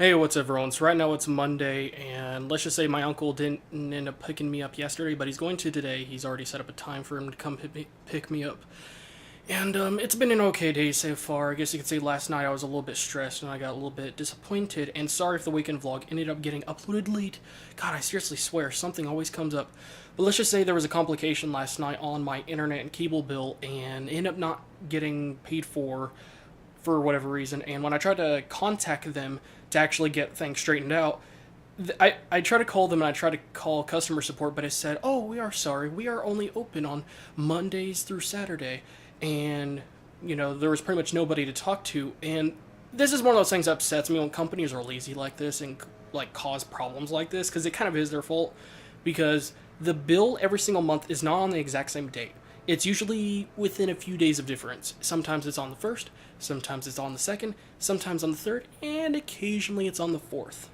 Hey, what's up, everyone? So right now it's Monday, and let's just say my uncle didn't end up picking me up yesterday, but he's going to today. He's already set up a time for him to come pick me up. And it's been an okay day so far. I guess you could say last night I was a little bit stressed and I got a little bit disappointed. And sorry if the weekend vlog ended up getting uploaded late. God, I seriously swear, something always comes up. But let's just say there was a complication last night on my internet and cable bill and ended up not getting paid for whatever reason. And when I tried to contact them to actually get things straightened out, I tried to call them and I tried to call customer support, but it said, "Oh, we are sorry. We are only open on Mondays through Saturday." And, there was pretty much nobody to talk to. And this is one of those things that upsets me when companies are lazy like this and, cause problems like this, because it kind of is their fault. Because the bill every single month is not on the exact same date. It's usually within a few days of difference. Sometimes it's on the 1st, sometimes it's on the 2nd, sometimes on the 3rd, and occasionally it's on the 4th.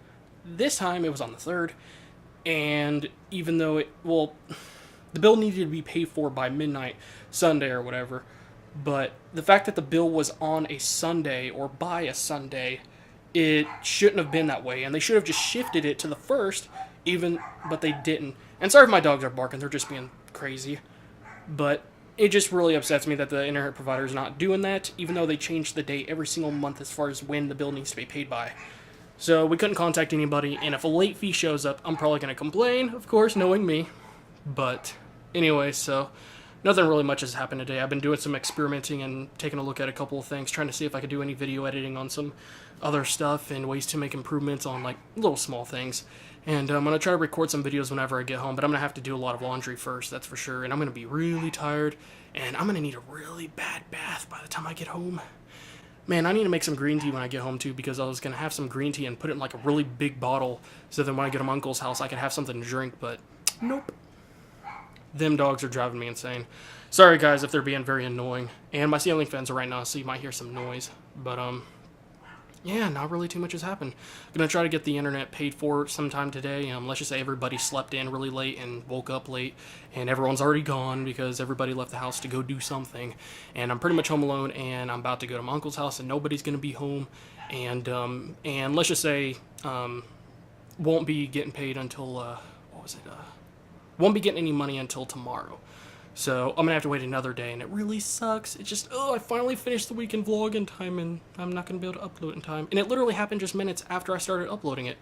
This time it was on the 3rd, and even though the bill needed to be paid for by midnight Sunday or whatever, but the fact that the bill was on a Sunday or by a Sunday, it shouldn't have been that way, and they should have just shifted it to the 1st, but they didn't. And sorry if my dogs are barking, they're just being crazy. But it just really upsets me that the internet provider is not doing that, even though they change the date every single month as far as when the bill needs to be paid by. So we couldn't contact anybody, and if a late fee shows up, I'm probably going to complain, of course, knowing me. But anyway, so nothing really much has happened today. I've been doing some experimenting and taking a look at a couple of things, trying to see if I could do any video editing on some other stuff and ways to make improvements on, little small things. And I'm going to try to record some videos whenever I get home, but I'm going to have to do a lot of laundry first, that's for sure. And I'm going to be really tired, and I'm going to need a really bad bath by the time I get home. Man, I need to make some green tea when I get home, too, because I was going to have some green tea and put it in, a really big bottle, so that when I get to my uncle's house, I could have something to drink, but nope. Them dogs are driving me insane. Sorry, guys, if they're being very annoying. And my ceiling fans are right now, so you might hear some noise. But, yeah, not really too much has happened. I'm going to try to get the internet paid for sometime today. Let's just say everybody slept in really late and woke up late, and everyone's already gone because everybody left the house to go do something. And I'm pretty much home alone, and I'm about to go to my uncle's house, and nobody's going to be home. And let's just say, won't be getting paid until, won't be getting any money until tomorrow. So I'm going to have to wait another day, and it really sucks. It's just, I finally finished the weekend vlog in time, and I'm not going to be able to upload it in time. And it literally happened just minutes after I started uploading it,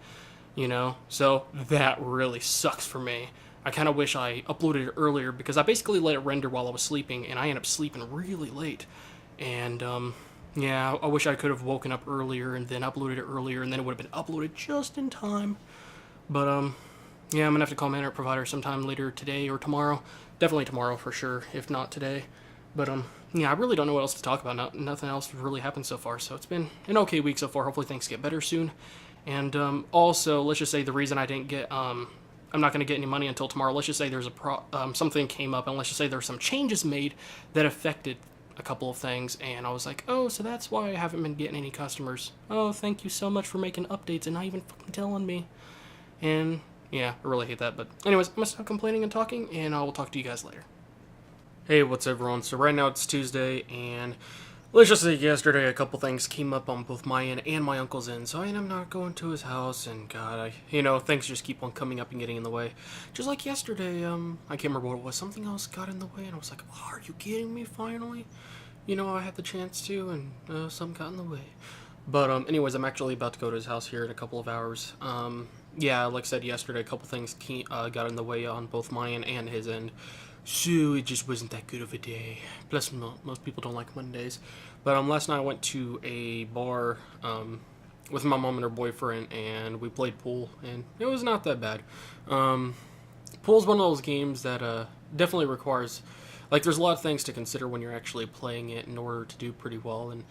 So that really sucks for me. I kind of wish I uploaded it earlier, because I basically let it render while I was sleeping, and I ended up sleeping really late. And, yeah, I wish I could have woken up earlier and then uploaded it earlier, and then it would have been uploaded just in time. But, yeah, I'm going to have to call my internet provider sometime later today or tomorrow. Definitely tomorrow for sure, if not today. But, yeah, I really don't know what else to talk about. Nothing else really happened so far, so it's been an okay week so far. Hopefully things get better soon. And, also, let's just say the reason I didn't get, I'm not going to get any money until tomorrow. Let's just say there's something came up, and let's just say there's some changes made that affected a couple of things, and I was like, oh, so that's why I haven't been getting any customers. Oh, thank you so much for making updates and not even fucking telling me. And yeah, I really hate that, but anyways, I'm gonna stop complaining and talking, and I will talk to you guys later. Hey, what's up, everyone? So right now it's Tuesday, and let's just say yesterday a couple things came up on both my end and my uncle's end, so I ended up not going to his house, and God, things just keep on coming up and getting in the way. Just like yesterday, I can't remember what it was, something else got in the way, and I was like, oh, are you kidding me, finally? I had the chance to, and something got in the way. But, anyways, I'm actually about to go to his house here in a couple of hours. Yeah, like I said yesterday, a couple things got in the way on both my end and his end. So it just wasn't that good of a day. Plus, most people don't like Mondays. But, last night I went to a bar, with my mom and her boyfriend, and we played pool, and it was not that bad. Pool's one of those games that, definitely requires, there's a lot of things to consider when you're actually playing it in order to do pretty well, and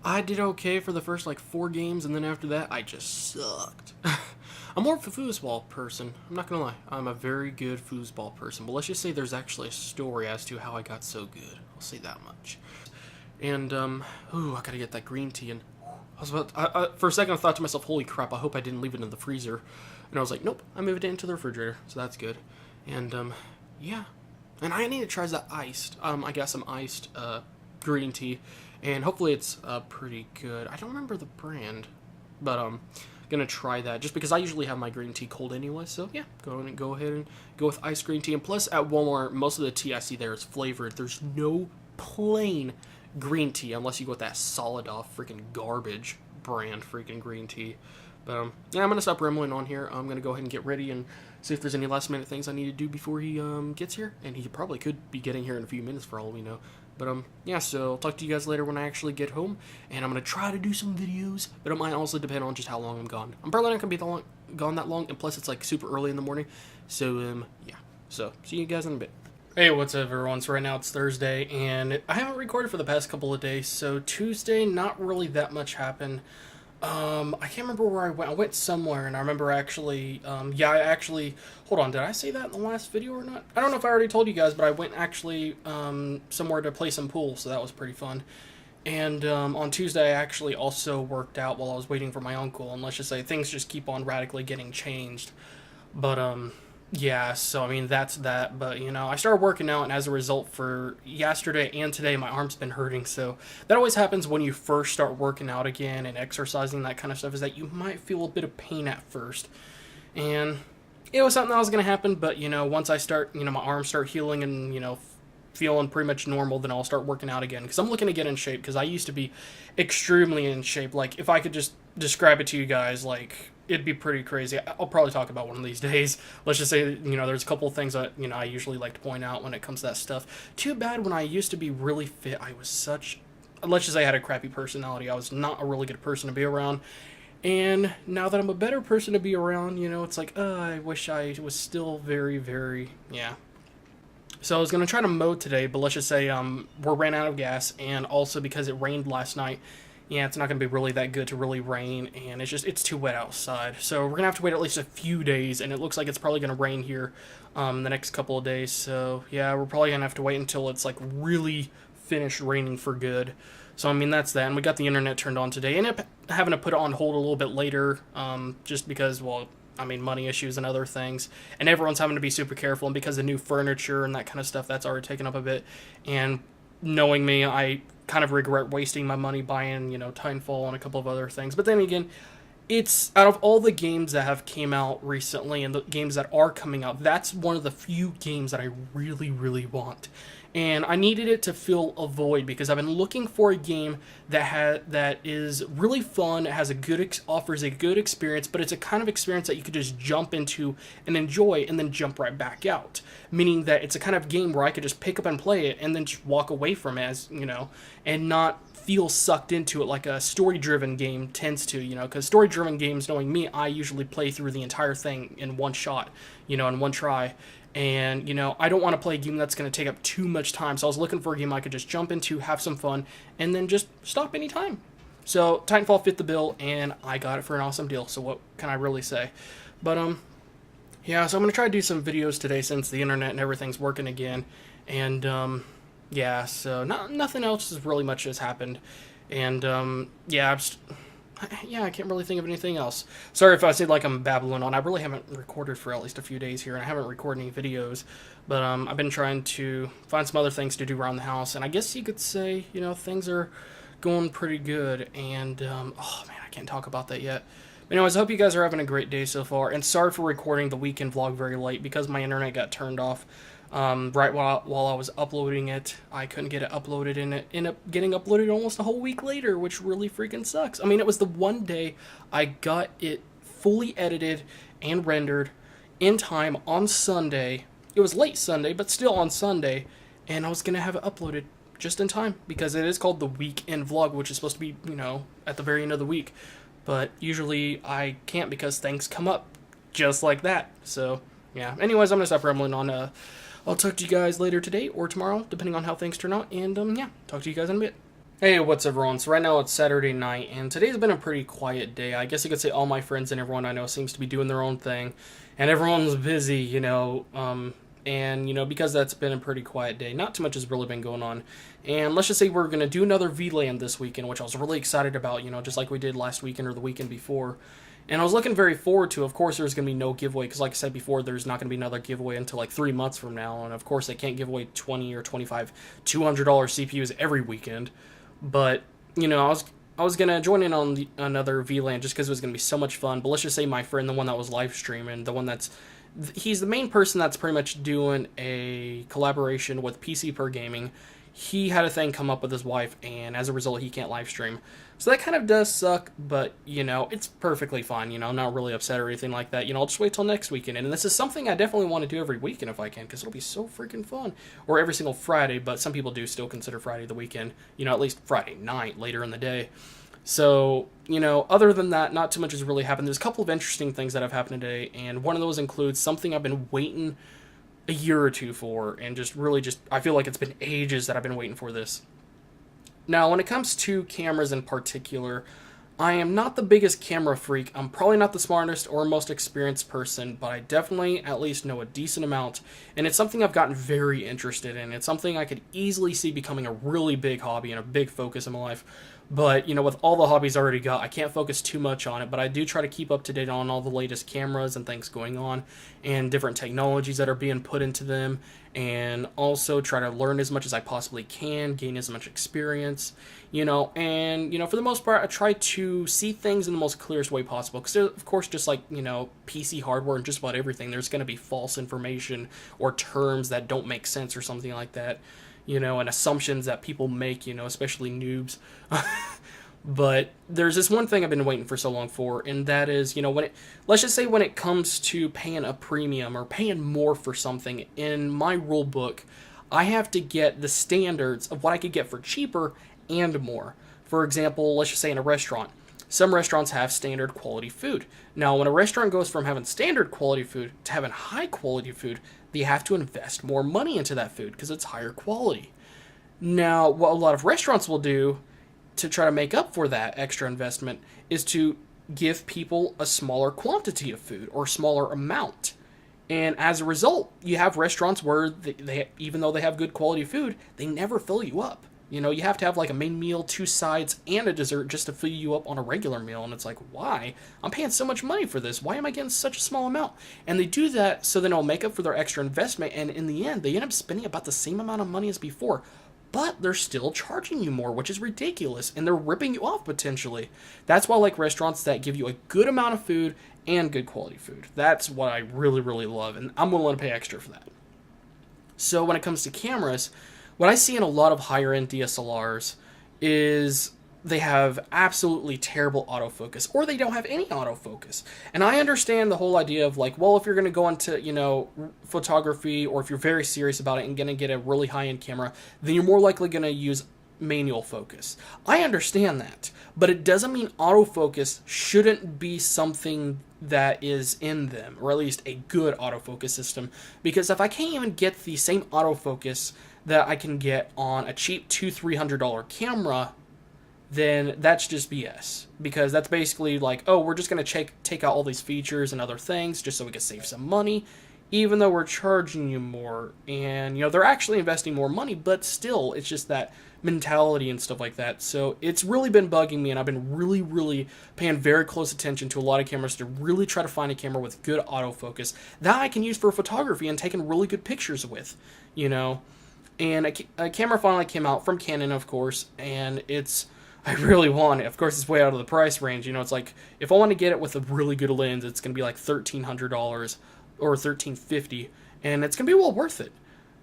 I did okay for the first 4 games, and then after that I just sucked. I'm more of a foosball person, I'm not gonna lie. I'm a very good foosball person, but let's just say there's actually a story as to how I got so good. I'll say that much. And I gotta get that green tea, and for a second I thought to myself, holy crap, I hope I didn't leave it in the freezer. And I was like, nope, I moved it into the refrigerator, so that's good. And yeah, and I need to try that iced. I got some iced green tea, and hopefully it's pretty good. I don't remember the brand, but gonna try that just because I usually have my green tea cold anyway. So yeah, go ahead and go with iced green tea. And plus, at Walmart, most of the tea I see there is flavored. There's no plain green tea unless you go with that solid off freaking garbage brand freaking green tea. But yeah, I'm gonna stop rambling on here. I'm gonna go ahead and get ready and see if there's any last minute things I need to do before he gets here. And he probably could be getting here in a few minutes for all we know. But yeah, so I'll talk to you guys later when I actually get home, and I'm gonna try to do some videos, but it might also depend on just how long I'm gone. I'm probably not gonna be gone that long, and plus it's like super early in the morning. So yeah. So see you guys in a bit. Hey, what's up, everyone? So right now it's Thursday, and I haven't recorded for the past couple of days. So Tuesday, not really that much happened. I can't remember where I went. I went somewhere, and I remember actually, hold on, did I say that in the last video or not? I don't know if I already told you guys, but I went actually, somewhere to play some pool, so that was pretty fun. And, on Tuesday, I actually also worked out while I was waiting for my uncle, and let's just say things just keep on radically getting changed. But, yeah, so I mean, that's that, but you know, I started working out, and as a result, for yesterday and today, my arm's been hurting. So that always happens when you first start working out again and exercising, that kind of stuff, is that you might feel a bit of pain at first. And it was something that was going to happen, but you know, once I start, you know, my arms start healing and, you know, feeling pretty much normal, then I'll start working out again, because I'm looking to get in shape, because I used to be extremely in shape. Like, if I could just describe it to you guys, like, it'd be pretty crazy. I'll probably talk about one of these days. Let's just say, you know, there's a couple of things that, you know, I usually like to point out when it comes to that stuff. Too bad when I used to be really fit, I was such, let's just say I had a crappy personality. I was not a really good person to be around. And now that I'm a better person to be around, you know, it's like, I wish I was still very, very, yeah. So I was going to try to mow today, but let's just say we're ran out of gas, and also because it rained last night, yeah, it's not going to be really that good to really rain, and it's too wet outside. So we're going to have to wait at least a few days, and it looks like it's probably going to rain here the next couple of days. So yeah, we're probably going to have to wait until it's like really finished raining for good. So I mean, that's that, and we got the internet turned on today, and having to put it on hold a little bit later, just because, well, I mean, money issues and other things, and everyone's having to be super careful, and because of new furniture and that kind of stuff, that's already taken up a bit. And knowing me, I kind of regret wasting my money buying, you know, Titanfall and a couple of other things. But then again, it's, out of all the games that have came out recently and the games that are coming out, that's one of the few games that I really, really want. And I needed it to fill a void, because I've been looking for a game that is really fun, has a good offers a good experience, but it's a kind of experience that you could just jump into and enjoy and then jump right back out. Meaning that it's a kind of game where I could just pick up and play it and then just walk away from it, as you know, and not feel sucked into it like a story-driven game tends to, you know, because story-driven games, knowing me, I usually play through the entire thing in one shot, you know, in one try. And, you know, I don't want to play a game that's going to take up too much time. So I was looking for a game I could just jump into, have some fun, and then just stop anytime. So Titanfall fit the bill, and I got it for an awesome deal. So what can I really say? But, yeah, so I'm going to try to do some videos today since the internet and everything's working again. And, yeah, so nothing else is really much has happened. And, yeah, I can't really think of anything else. Sorry if I said like I'm babbling on. I really haven't recorded for at least a few days here, and I haven't recorded any videos. But I've been trying to find some other things to do around the house, and I guess you could say, you know, things are going pretty good. And oh man, I can't talk about that yet. But anyways, I hope you guys are having a great day so far. And sorry for recording the weekend vlog very late because my internet got turned off. Right while I was uploading it, I couldn't get it uploaded, and it ended up getting uploaded almost a whole week later, which really freaking sucks. I mean, it was the one day I got it fully edited and rendered in time on Sunday. It was late Sunday, but still on Sunday, and I was going to have it uploaded just in time, because it is called the weekend vlog, which is supposed to be, you know, at the very end of the week. But usually I can't because things come up just like that. So, yeah. Anyways, I'm going to stop rambling on. I'll talk to you guys later today or tomorrow, depending on how things turn out, and, yeah, talk to you guys in a bit. Hey, what's up, everyone? So right now it's Saturday night, and today's been a pretty quiet day. I guess you could say all my friends and everyone I know seems to be doing their own thing, and everyone's busy, you know, and, you know, because that's been a pretty quiet day, not too much has really been going on. And let's just say we're going to do another VLAN this weekend, which I was really excited about, you know, just like we did last weekend or the weekend before. And I was looking very forward to, of course, there's going to be no giveaway, because like I said before, there's not going to be another giveaway until like 3 months from now. And of course, they can't give away 20 or 25 $200 CPUs every weekend. But, you know, I was I was gonna join in on another VLAN just because it was gonna be so much fun. But let's just say my friend, the one that was live streaming, the one that's he's the main person that's pretty much doing a collaboration with PC Per Gaming. He had a thing come up with his wife, and as a result, he can't live stream. So that kind of does suck, but it's perfectly fine. I'm not really upset or anything like that. I'll just wait till next weekend, and this is something I definitely want to do every weekend if I can, because it'll be so freaking fun. Or every single Friday, but some people do still consider Friday the weekend. At least Friday night later in the day. So, other than that, not too much has really happened. There's a couple of interesting things that have happened today, and one of those includes something I've been waiting a year or two for, and I feel like it's been ages that I've been waiting for this. Now, when it comes to cameras in particular, I am not the biggest camera freak. I'm probably not the smartest or most experienced person, but I definitely at least know a decent amount, and it's something I've gotten very interested in. It's something I could easily see becoming a really big hobby and a big focus in my life. But, with all the hobbies I already got, I can't focus too much on it, but I do try to keep up to date on all the latest cameras and things going on, and different technologies that are being put into them, and also try to learn as much as I possibly can, gain as much experience, for the most part, I try to see things in the most clearest way possible, because of course, just like, PC hardware and just about everything, there's going to be false information or terms that don't make sense or something like that, and assumptions that people make, especially noobs. But there's this one thing I've been waiting for so long for, and that is, let's just say when it comes to paying a premium or paying more for something, in my rule book, I have to get the standards of what I could get for cheaper and more. For example, let's just say in a restaurant. Some restaurants have standard quality food. Now, when a restaurant goes from having standard quality food to having high quality food, they have to invest more money into that food because it's higher quality. Now, what a lot of restaurants will do to try to make up for that extra investment is to give people a smaller quantity of food or smaller amount. And as a result, you have restaurants where they even though they have good quality food, they never fill you up. You have to have like a main meal, 2 sides, and a dessert just to fill you up on a regular meal. And it's like, why? I'm paying so much money for this. Why am I getting such a small amount? And they do that so then it'll make up for their extra investment. And in the end, they end up spending about the same amount of money as before. But they're still charging you more, which is ridiculous. And they're ripping you off potentially. That's why I like restaurants that give you a good amount of food and good quality food. That's what I really, really love. And I'm willing to pay extra for that. So when it comes to cameras, what I see in a lot of higher-end DSLRs is they have absolutely terrible autofocus, or they don't have any autofocus. And I understand the whole idea of like, well, if you're going to go into, photography, or if you're very serious about it and going to get a really high-end camera, then you're more likely going to use manual focus. I understand that, but it doesn't mean autofocus shouldn't be something that is in them, or at least a good autofocus system, because if I can't even get the same autofocus that I can get on a cheap $200-300 camera, then that's just BS. Because that's basically like, oh, we're just going to take out all these features and other things just so we can save some money, even though we're charging you more. And, they're actually investing more money, but still, it's just that mentality and stuff like that. So it's really been bugging me, and I've been really, really paying very close attention to a lot of cameras to really try to find a camera with good autofocus that I can use for photography and taking really good pictures with, And a camera finally came out from Canon, of course, and I really want it. Of course, it's way out of the price range. It's like, if I want to get it with a really good lens, it's going to be like $1,300 or $1,350, and it's going to be well worth it.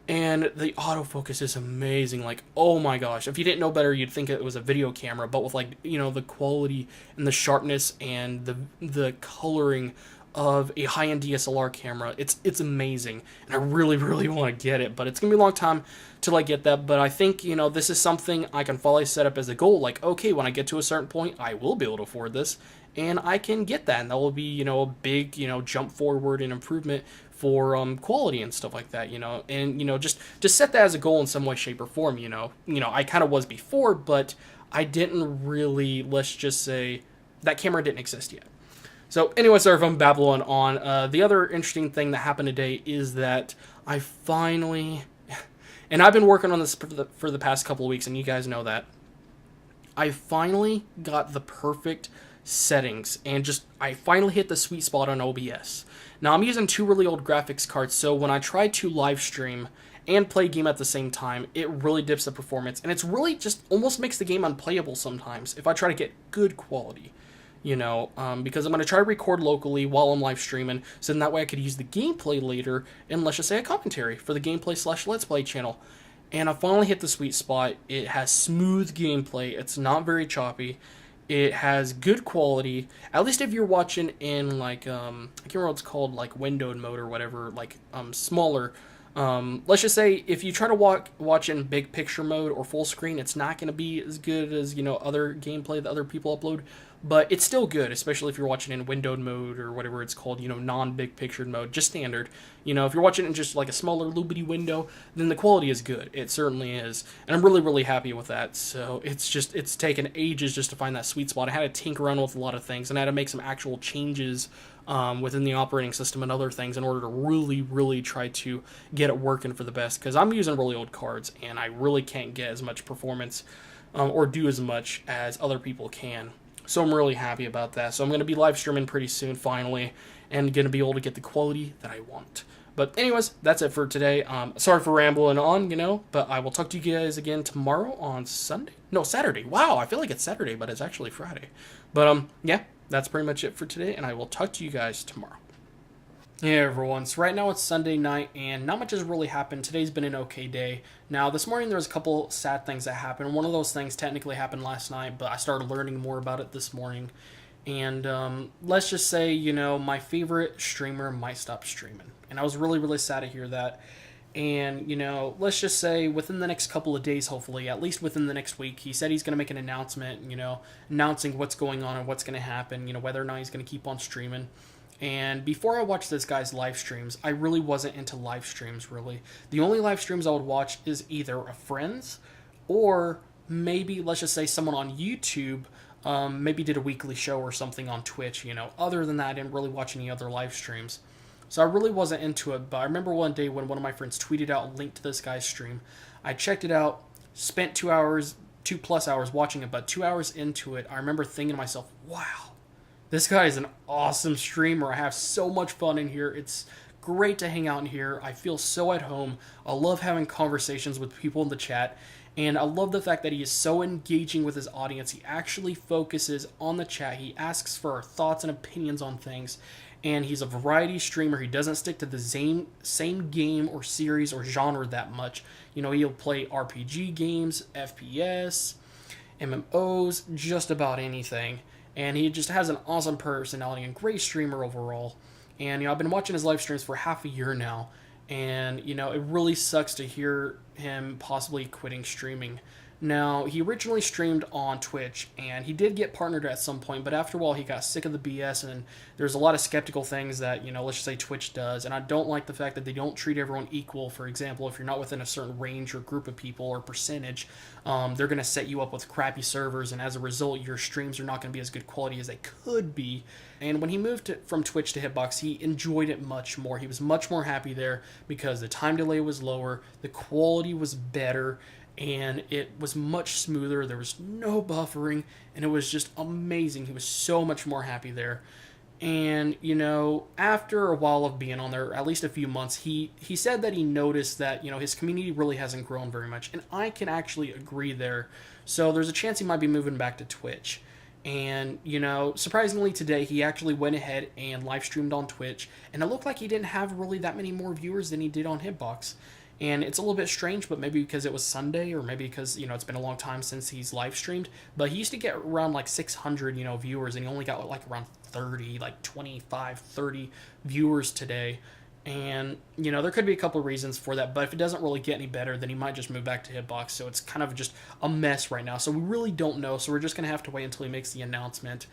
And the autofocus is amazing. Like, oh my gosh. If you didn't know better, you'd think it was a video camera, but with like, the quality and the sharpness and the coloring of a high-end DSLR camera. It's amazing, and I really, really want to get it, but it's going to be a long time till I get that. But I think, this is something I can finally set up as a goal. Like, okay, when I get to a certain point, I will be able to afford this, and I can get that, and that will be, a big, jump forward and improvement for quality and stuff like that, and, just set that as a goal in some way, shape, or form, I kind of was before, but I didn't really, let's just say, that camera didn't exist yet. So anyway, sorry if I'm babbling on. The other interesting thing that happened today is that I finally, and I've been working on this for the past couple of weeks, and you guys know that, I finally got the perfect settings, and I finally hit the sweet spot on OBS. Now, I'm using 2 really old graphics cards, so when I try to live stream and play a game at the same time, it really dips the performance. And it's really just almost makes the game unplayable sometimes if I try to get good quality. Because I'm going to try to record locally while I'm live streaming, so then that way I could use the gameplay later in, let's just say, a commentary for the gameplay/let's play channel. And I finally hit the sweet spot. It has smooth gameplay. It's not very choppy. It has good quality. At least if you're watching in I can't remember what it's called, like windowed mode or whatever, smaller. Let's just say if you try to watch in big picture mode or full screen, it's not going to be as good as other gameplay that other people upload. But it's still good, especially if you're watching in windowed mode or whatever it's called, non-big pictured mode, just standard. If you're watching in just like a smaller loopity window, then the quality is good. It certainly is. And I'm really, really happy with that. So it's taken ages just to find that sweet spot. I had to tinker around with a lot of things, and I had to make some actual changes within the operating system and other things in order to really, really try to get it working for the best. Because I'm using really old cards, and I really can't get as much performance or do as much as other people can. So I'm really happy about that. So I'm going to be live streaming pretty soon, finally, and going to be able to get the quality that I want. But anyways, that's it for today. Sorry for rambling on, but I will talk to you guys again tomorrow on Sunday. No, Saturday. Wow, I feel like it's Saturday, but it's actually Friday. But yeah, that's pretty much it for today, and I will talk to you guys tomorrow. Hey everyone, so right now it's Sunday night and not much has really happened. Today's been an okay day. Now this morning there was a couple sad things that happened. One of those things technically happened last night, but I started learning more about it this morning. And let's just say, my favorite streamer might stop streaming. And I was really, really sad to hear that. And, let's just say within the next couple of days, hopefully, at least within the next week, he said he's going to make an announcement, announcing what's going on and what's going to happen, whether or not he's going to keep on streaming. And before I watched this guy's live streams, I really wasn't into live streams, really. The only live streams I would watch is either a friend's or maybe, let's just say, someone on YouTube maybe did a weekly show or something on Twitch, Other than that, I didn't really watch any other live streams. So I really wasn't into it, but I remember one day when one of my friends tweeted out a link to this guy's stream. I checked it out, spent 2+ hours watching it, but 2 hours into it, I remember thinking to myself, wow. This guy is an awesome streamer. I have so much fun in here. It's great to hang out in here. I feel so at home. I love having conversations with people in the chat. And I love the fact that he is so engaging with his audience. He actually focuses on the chat. He asks for our thoughts and opinions on things. And he's a variety streamer. He doesn't stick to the same game or series or genre that much. He'll play RPG games, FPS, MMOs, just about anything. And he just has an awesome personality and great streamer overall. And, I've been watching his live streams for half a year now. And, it really sucks to hear him possibly quitting streaming. Now, he originally streamed on Twitch, and he did get partnered at some point, but after a while he got sick of the BS, and there's a lot of skeptical things that, let's just say Twitch does, and I don't like the fact that they don't treat everyone equal. For example, if you're not within a certain range or group of people or percentage, they're going to set you up with crappy servers, and as a result, your streams are not going to be as good quality as they could be. And when he moved from Twitch to Hitbox, he enjoyed it much more. He was much more happy there because the time delay was lower, the quality was better, and it was much smoother. There was no buffering, and it was just amazing. He was so much more happy there. And, after a while of being on there, at least a few months, he said that he noticed that, his community really hasn't grown very much. And I can actually agree there. So there's a chance he might be moving back to Twitch. And, surprisingly today, he actually went ahead and live streamed on Twitch. And it looked like he didn't have really that many more viewers than he did on Hitbox. And it's a little bit strange, but maybe because it was Sunday, or maybe because, it's been a long time since he's live streamed. But he used to get around 600, viewers, and he only got around 30, 25, 30 viewers today. And, there could be a couple of reasons for that, but if it doesn't really get any better, then he might just move back to Hitbox. So it's kind of just a mess right now. So we really don't know. So we're just going to have to wait until he makes the announcement.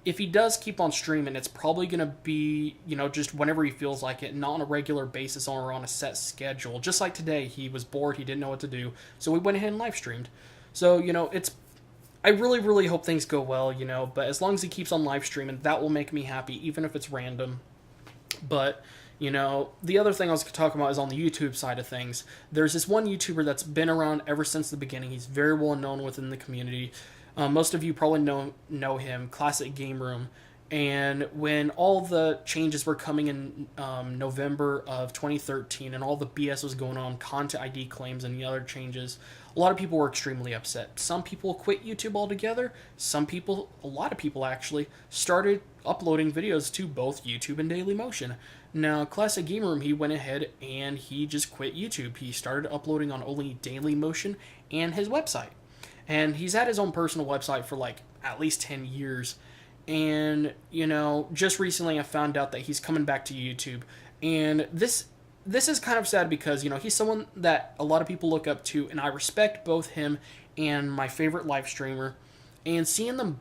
If he does keep on streaming, it's probably going to be, just whenever he feels like it, not on a regular basis or on a set schedule. Just like today, he was bored, he didn't know what to do, so we went ahead and live streamed. So, I really, really hope things go well, but as long as he keeps on live streaming, that will make me happy, even if it's random. But, the other thing I was talking about is on the YouTube side of things. There's this one YouTuber that's been around ever since the beginning. He's very well known within the community. Most of you probably know him, Classic Game Room, And when all the changes were coming in November of 2013 and all the BS was going on, content ID claims and the other changes, a lot of people were extremely upset. Some people quit YouTube altogether. Some people, a lot of people actually, started uploading videos to both YouTube and Dailymotion. Now, Classic Gamer Room, he went ahead and he just quit YouTube. He started uploading on only Dailymotion and his website. And he's had his own personal website for like at least 10 years. And, just recently I found out that he's coming back to YouTube. And this is kind of sad because, he's someone that a lot of people look up to, and I respect both him and my favorite live streamer. And seeing them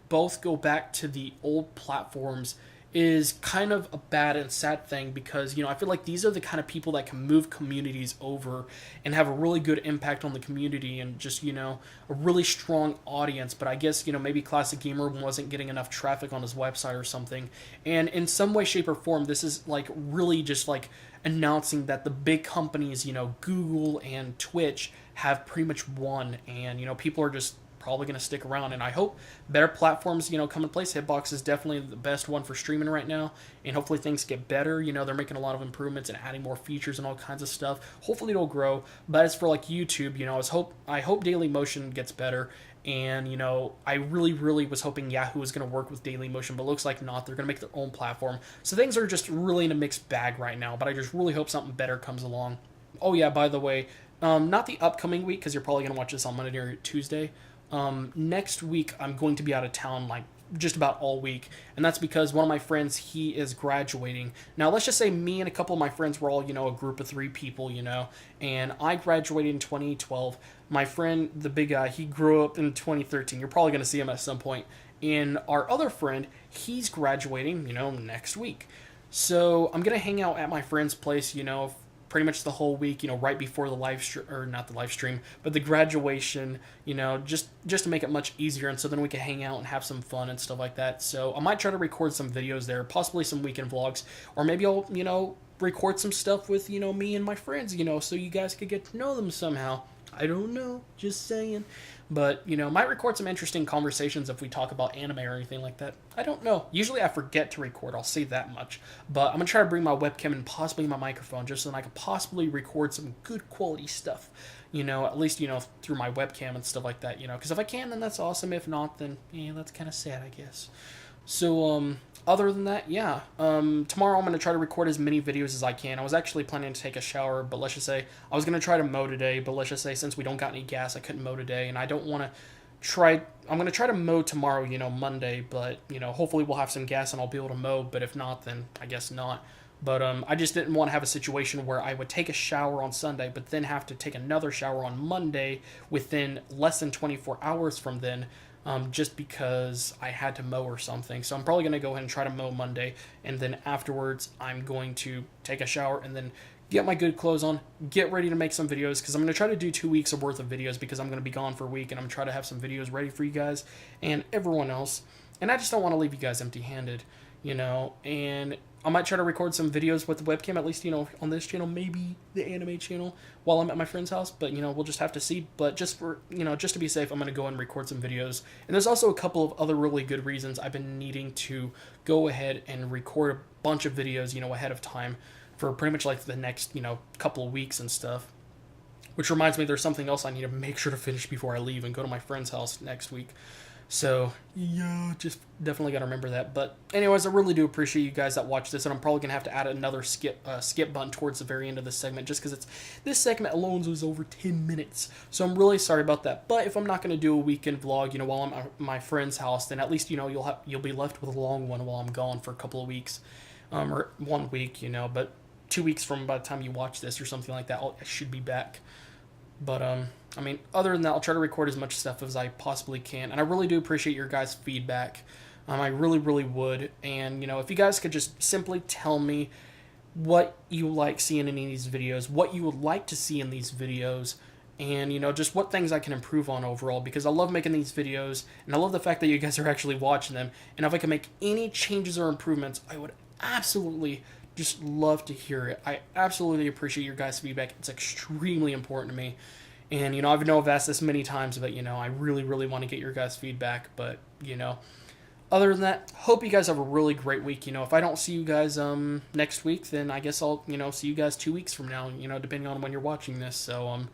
both go back to the old platforms is kind of a bad and sad thing because, I feel like these are the kind of people that can move communities over and have a really good impact on the community and just, a really strong audience. But I guess, maybe Classic Gamer wasn't getting enough traffic on his website or something. And in some way, shape, or form, this is like really just like announcing that the big companies, Google and Twitch have pretty much won, and, people are just probably going to stick around, and I hope better platforms come in place. Hitbox is definitely the best one for streaming right now, and hopefully things get better. They're making a lot of improvements and adding more features and all kinds of stuff. Hopefully it'll grow. But as for like YouTube, I hope Dailymotion gets better. And I really was hoping Yahoo was going to work with Dailymotion, but looks like not. They're going to make their own platform, so things are just really in a mixed bag right now. But I just really hope something better comes along. Oh yeah, by the way, not the upcoming week, because you're probably going to watch this on Monday or Tuesday. Next week I'm going to be out of town like just about all week, and that's because one of my friends, he is graduating. Now let's just say me and a couple of my friends were all a group of 3 people, and I graduated in 2012. My friend, the big guy, he grew up in 2013. You're probably going to see him at some point. And our other friend, he's graduating next week. So I'm going to hang out at my friend's place pretty much the whole week, right before the live stream, or not the live stream, but the graduation, just to make it much easier, and so then we can hang out and have some fun and stuff like that. So I might try to record some videos there, possibly some weekend vlogs, or maybe I'll, record some stuff with, me and my friends, so you guys could get to know them somehow. I don't know, just saying. But, might record some interesting conversations if we talk about anime or anything like that. I don't know. Usually I forget to record, I'll say that much. But I'm going to try to bring my webcam and possibly my microphone just so that I could possibly record some good quality stuff. At least, through my webcam and stuff like that, Because if I can, then that's awesome. If not, then, that's kind of sad, I guess. So, other than that, yeah. Tomorrow I'm going to try to record as many videos as I can. I was actually planning to take a shower, but let's just say I was going to try to mow today, but let's just say since we don't got any gas, I couldn't mow today, and I don't want to try... I'm going to try to mow tomorrow, Monday, but, hopefully we'll have some gas and I'll be able to mow, but if not, then I guess not. But I just didn't want to have a situation where I would take a shower on Sunday, but then have to take another shower on Monday within less than 24 hours from then, just because I had to mow or something. So I'm probably going to go ahead and try to mow Monday, and then afterwards I'm going to take a shower and then get my good clothes on, get ready to make some videos, because I'm going to try to do 2 weeks worth of videos because I'm going to be gone for a week, and I'm trying to have some videos ready for you guys and everyone else. And I just don't want to leave you guys empty-handed, and I might try to record some videos with the webcam, at least, on this channel, maybe the anime channel, while I'm at my friend's house, but, we'll just have to see. But just for, just to be safe, I'm going to go and record some videos. And there's also a couple of other really good reasons I've been needing to go ahead and record a bunch of videos, ahead of time for pretty much like the next, couple of weeks and stuff. Which reminds me, there's something else I need to make sure to finish before I leave and go to my friend's house next week. So, yeah, just definitely got to remember that. But anyways, I really do appreciate you guys that watch this, and I'm probably going to have to add another skip button towards the very end of this segment, just because this segment alone was over 10 minutes. So I'm really sorry about that. But if I'm not going to do a weekend vlog, while I'm at my friend's house, then at least, you'll be left with a long one while I'm gone for a couple of weeks. Or 1 week, but 2 weeks from by the time you watch this or something like that, I should be back. But, other than that, I'll try to record as much stuff as I possibly can. And I really do appreciate your guys' feedback. I really would. And, if you guys could just simply tell me what you like seeing in these videos, what you would like to see in these videos, and, just what things I can improve on overall. Because I love making these videos, and I love the fact that you guys are actually watching them. And if I can make any changes or improvements, I would absolutely just love to hear it. I absolutely appreciate your guys' feedback. It's extremely important to me. And, I've asked this many times, but, I really want to get your guys' feedback. But, other than that, hope you guys have a really great week. If I don't see you guys next week, then I guess I'll see you guys 2 weeks from now. Depending on when you're watching this. So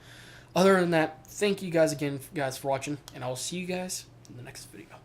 other than that, thank you guys again, guys, for watching, and I will see you guys in the next video.